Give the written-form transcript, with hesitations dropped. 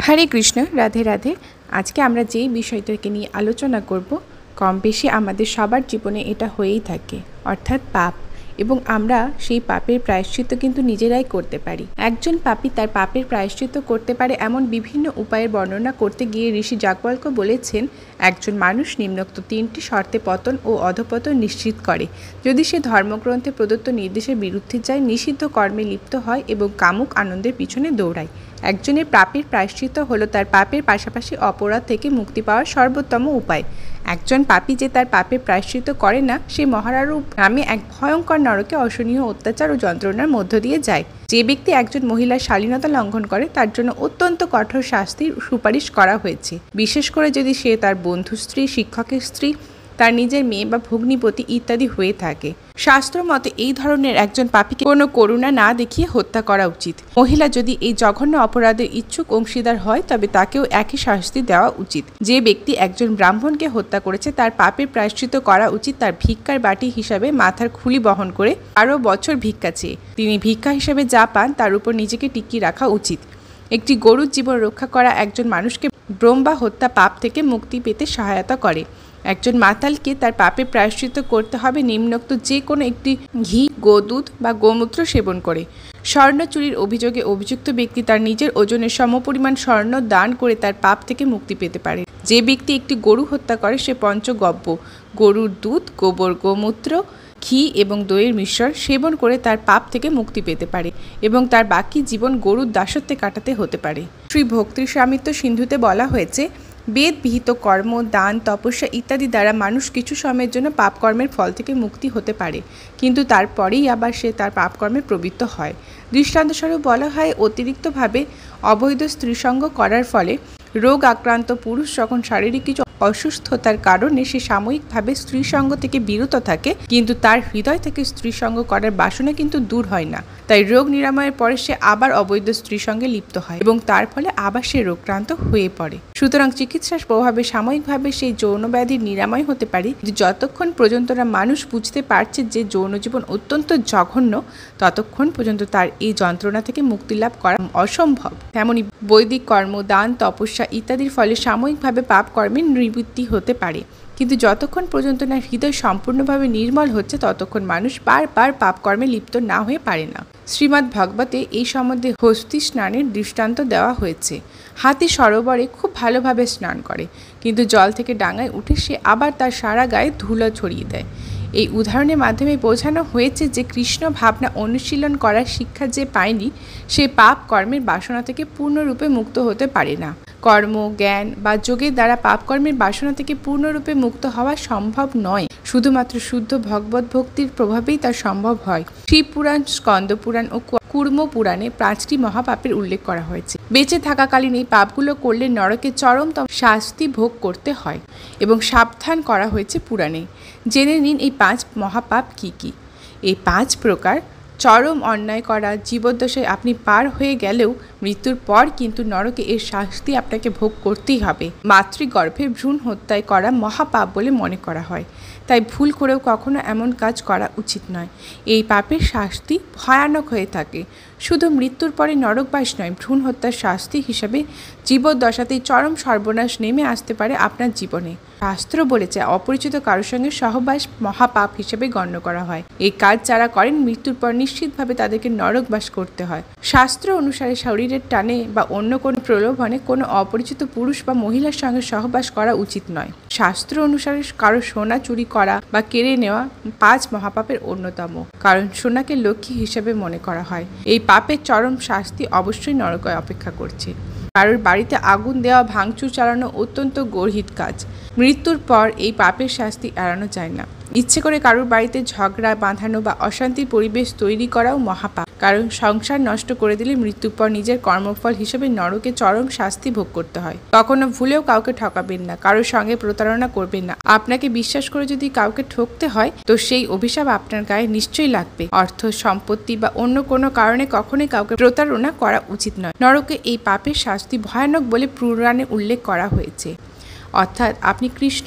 हरे कृष्ण राधे राधे। आज के आमरा जे विषयटाके निये आलोचना करब कम बेशी आमादेर सबार जीवने एटा हयेई थाके अर्थात पाप এবং আমরা সেই পাপের প্রায়শ্চিত্ত কিন্তু নিজেরাই করতে পারি। একজন পাপী তার পাপের প্রায়শ্চিত্ত করতে পারে এমন বিভিন্ন উপায়ের বর্ণনা করতে গিয়ে ঋষি যাজ্ঞবল্ক্য বলেছেন, একজন মানুষ নিম্নোক্ত তিনটি শর্তে পতন ও অধঃপতন নিশ্চিত করে। যদি সে ধর্মগ্রন্থে প্রদত্ত নির্দেশের বিরুদ্ধে যায়, নিষিদ্ধ কর্মে লিপ্ত হয় এবং কামুক আনন্দের পিছনে দৌড়ায়। একজনের পাপের প্রায়শ্চিত্ত হলো তার পাপের পাশাপাশি অপরাধ থেকে মুক্তি পাওয়ার সর্বোত্তম উপায়। একজন পাপী যে তার পাপের প্রায়শ্চিত্ত করে না, সে মহারারূপ নামে এক ভয়ঙ্কর নরকে অসহনীয় অত্যাচার ও যন্ত্রণার মধ্য দিয়ে যায়। যে ব্যক্তি একজন মহিলার শালীনতা লঙ্ঘন করে তার জন্য অত্যন্ত কঠোর শাস্তির সুপারিশ করা হয়েছে, বিশেষ করে যদি সে তার বন্ধু স্ত্রী, শিক্ষকের স্ত্রী, তার নিজের মেয়ে বা ভগ্নিপতি ইত্যাদি হয়ে থাকে। শাস্ত্র মতে এই ধরনের একজন পাপীকে কোনো করুণা না দেখিয়ে হত্যা করা উচিত। মহিলা যদি এই জঘন্য অপরাধের ইচ্ছুক অংশীদার হয় তবে তাকেও একই শাস্তি দেওয়া উচিত। যে ব্যক্তি একজন ব্রাহ্মণকে হত্যা করেছে তার পাপের প্রায়শ্চিত্ত করা উচিত তার ভিক্ষার বাটি হিসাবে মাথার খুলি বহন করে 12 বছর ভিক্ষা চেয়ে। তিনি ভিক্ষা হিসাবে যা পান তার উপর নিজেকে টিকিয়ে রাখা উচিত। একটি গরুর জীবন রক্ষা করা একজন মানুষকে ব্রহ্মা হত্যা পাপ থেকে মুক্তি পেতে সহায়তা করে। একজন মাতালকে তার পাপে প্রায়শ্চিত্ত করতে হবে নিম্নোক্ত যে কোনো একটি ঘি, গোদুধ বা গোমূত্র সেবন করে। স্বর্ণ চুরির অভিযোগে অভিযুক্ত ব্যক্তি তার নিজের ওজনের সমপরিমাণ স্বর্ণ দান করে তার পাপ থেকে মুক্তি পেতে পারে। যে ব্যক্তি একটি গরু হত্যা করে সে পঞ্চগব্য গরুর দুধ, গোবর, গোমূত্র, ঘি এবং দইয়ের মিশ্রণ সেবন করে তার পাপ থেকে মুক্তি পেতে পারে এবং তার বাকি জীবন গরুর দাসত্বে কাটাতে হতে পারে। শ্রী ভক্তির স্বামিত্ব সিন্ধুতে বলা হয়েছে, বেদ বিহিত কর্ম, দান, তপস্যা ইত্যাদি দ্বারা মানুষ কিছু সময়ের জন্য পাপকর্মের ফল থেকে মুক্তি হতে পারে, কিন্তু তারপরেই আবার সে তার পাপকর্মে প্রবৃত্ত হয়। দৃষ্টান্তস্বরূপ বলা হয়, অতিরিক্তভাবে অবৈধ স্ত্রীসঙ্গ করার ফলে রোগ আক্রান্ত পুরুষ যখন শারীরিক কিছু অসুস্থতার কারণে সে সাময়িকভাবে স্ত্রীসঙ্গ থেকে বিরত থাকে, কিন্তু তার হৃদয় থেকে স্ত্রীসঙ্গ করার বাসনা কিন্তু দূর হয় না। তাই রোগ নিরাময়ের পরে সে আবার অবৈধ স্ত্রীসঙ্গে লিপ্ত হয় এবং তার ফলে আবার সে রোগক্রান্ত হয়ে পড়ে। সুতরাং চিকিৎসার প্রভাবে সাময়িকভাবে সেই যৌন ব্যাধির নিরাময় হতে পারে, যতক্ষণ পর্যন্ত না মানুষ বুঝতে পারছে যে যৌন জীবন অত্যন্ত জঘন্য, ততক্ষণ পর্যন্ত তার এই যন্ত্রণা থেকে মুক্তি লাভ করা অসম্ভব। তেমনি বৈদিক কর্ম, দান, তপস্যা ইত্যাদির ফলে সাময়িকভাবে পাপ কর্মের নিবৃত্তি হতে পারে, কিন্তু যতক্ষণ পর্যন্ত না হৃদয় সম্পূর্ণভাবে নির্মল হচ্ছে ততক্ষণ মানুষ বারবার পাপকর্মে লিপ্ত না হয়ে পারে না। শ্রীমদ্ ভাগবতে এই সম্বন্ধে হস্তি স্নানের দৃষ্টান্ত দেওয়া হয়েছে। হাতি সরোবরে খুব ভালোভাবে স্নান করে, কিন্তু জল থেকে ডাঙায় উঠে সে আবার তার সারা গায়ে ধুলো ছড়িয়ে দেয়। এই উদাহরণের মাধ্যমে বোঝানো হয়েছে যে কৃষ্ণ ভাবনা অনুশীলন করার শিক্ষা যে পায়নি, সে পাপ কর্মের বাসনা থেকে পূর্ণরূপে মুক্ত হতে পারে না। কর্ম, জ্ঞান বা যোগের দ্বারা পাপকর্মের বাসনা থেকে পূর্ণরূপে মুক্ত হওয়া সম্ভব নয়। শুধুমাত্র শুদ্ধ ভগবত ভক্তির প্রভাবেই তা সম্ভব হয়। শিবপুরাণ, স্কন্দ পুরাণ ও কুর্ম পুরাণে 5টি মহাপাপের উল্লেখ করা হয়েছে। বেঁচে থাকাকালীন এই পাপগুলো করলে নরকে চরমতম শাস্তি ভোগ করতে হয় এবং সাবধান করা হয়েছে পুরাণে। জেনে নিন এই 5 মহাপাপ কি কি। এই 5 প্রকার: চরম অন্যায় করা, জীবদ্দশায় আপনি পার হয়ে গেলেও মৃত্যুর পর কিন্তু নরকে এর শাস্তি আপনাকে ভোগ করতেই হবে। মাতৃগর্ভে ভ্রূণ হত্যায় করা মহাপাপ বলে মনে করা হয়, তাই ভুল করেও কখনো এমন কাজ করা উচিত নয়। এই পাপের শাস্তি ভয়ানক হয়ে থাকে। শুধু মৃত্যুর পরে নরকবাস নয়, ভ্রূণ হত্যার শাস্তি হিসাবে জীবদ্দশাতেই চরম সর্বনাশ নেমে আসতে পারে আপনার জীবনে। শাস্ত্র বলেছে, অপরিচিত কারোর সঙ্গে সহবাস মহাপাপ হিসেবে গণ্য করা হয়। এই কাজ যারা করেন মৃত্যুর পর নিশ্চিতভাবে তাদেরকে নরকবাস করতে হয়। শাস্ত্র অনুসারে শরীরের টানে বা অন্য কোনো প্রলোভনে কোনো অপরিচিত পুরুষ বা মহিলার সঙ্গে সহবাস করা উচিত নয়। শাস্ত্র অনুসারে কারো সোনা চুরি করা বা কেড়ে নেওয়া 5 মহাপাপের অন্যতম, কারণ সোনাকে লক্ষ্মী হিসেবে মনে করা হয়। এই পাপের চরম শাস্তি অবশ্যই নরকে অপেক্ষা করছে। কারোর বাড়িতে আগুন দেওয়া, ভাঙচুর চালানো অত্যন্ত গর্হিত কাজ। মৃত্যুর পর এই পাপের শাস্তি এড়ানো যায় না। ইচ্ছে করে কারোর বাড়িতে ঝগড়া বাঁধানো বা অশান্তির পরিবেশ তৈরি করাও মহাপাপ, কারণ সংসার নষ্ট করে দিলে মৃত্যুর পর নিজের কর্মফল হিসেবে নরকে চরম শাস্তি ভোগ করতে হয়। কখনো ভুলেও কাউকে ঠকাবেন না, কারোর সঙ্গে প্রতারণা করবেন না। আপনাকে বিশ্বাস করে যদি কাউকে ঠকতে হয় তো সেই অভিশাপ আপনার গায়ে নিশ্চয়ই লাগবে। অর্থ, সম্পত্তি বা অন্য কোনো কারণে কখনোই কাউকে প্রতারণা করা উচিত নয়। নরকে এই পাপের শাস্তি ভয়ানক বলে পুরাণে উল্লেখ করা হয়েছে। অর্থাৎ আপনি কৃষ্ণ